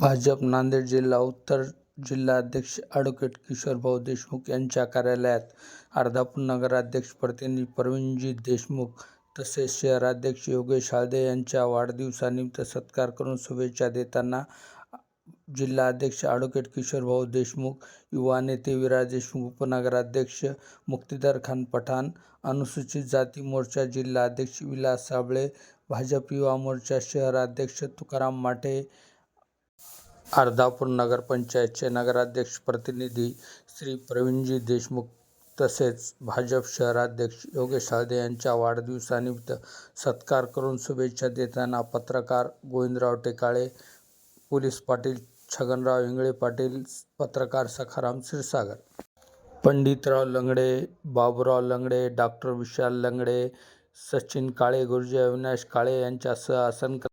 भाजप नांदेड जिल्हा उत्तर जिल्हाध्यक्ष ॲडव्होकेट किशोरभाऊ देशमुख यांच्या कार्यालयात अर्धापूर नगराध्यक्ष प्रतिनिधी प्रवीणजी देशमुख तसेच शहराध्यक्ष योगेश हाळदे यांच्या वाढदिवसानिमित्त सत्कार करून शुभेच्छा देताना जिल्हाध्यक्ष ॲडव्होकेट किशोरभाऊ देशमुख, युवा नेते विराज देशमुख, उपनगराध्यक्ष मुक्तिदार खान पठाण, अनुसूचित जाती मोर्चा जिल्हाध्यक्ष विलास साबळे, भाजप युवा मोर्चा शहराध्यक्ष तुकाराम माटे, अर्धापूर नगरपंचायतचे नगराध्यक्ष प्रतिनिधी श्री प्रवीणजी देशमुख तसेच भाजप शहराध्यक्ष योगेश हाळदे यांच्या वाढदिवसानिमित्त सत्कार करून शुभेच्छा देताना पत्रकार गोविंदराव टेकाळे, पोलीस पाटील छगनराव इंगळे पाटील, पत्रकार सखाराम क्षीरसागर, पंडितराव लंगडे, बाबूराव लंगडे, डॉक्टर विशाल लंगडे, सचिन काळे, गुरुजी अविनाश काळे यांच्यासह असंख्य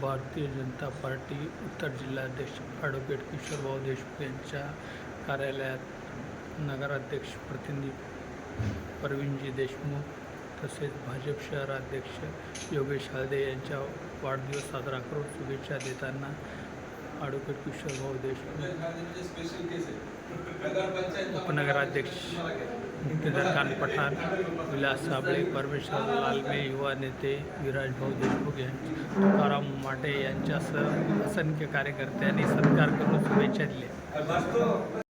भारतीय जनता पार्टी उत्तर जिल्हाध्यक्ष ॲडव्होकेट किशोरभाऊ देशमुख यांच्या कार्यालयात नगराध्यक्ष प्रतिनिधी प्रवीणजी देशमुख तसेच भाजप शहराध्यक्ष योगेश हाळदे यांच्या वाढदिवस साजरा करून शुभेच्छा देताना ॲडव्होकेट किशोरभाऊ देशमुख, उपनगराध्यक्ष मुक्तिदार खान पठाण, विलास साबळे, परमेश्वर लालमे, युवा नेते विराजभाऊ देशमुख यांचे तुकाराम माटे यांच्यासह असंख्य कार्यकर्त्यांनी सत्कार करून शुभेच्छा दिल्या.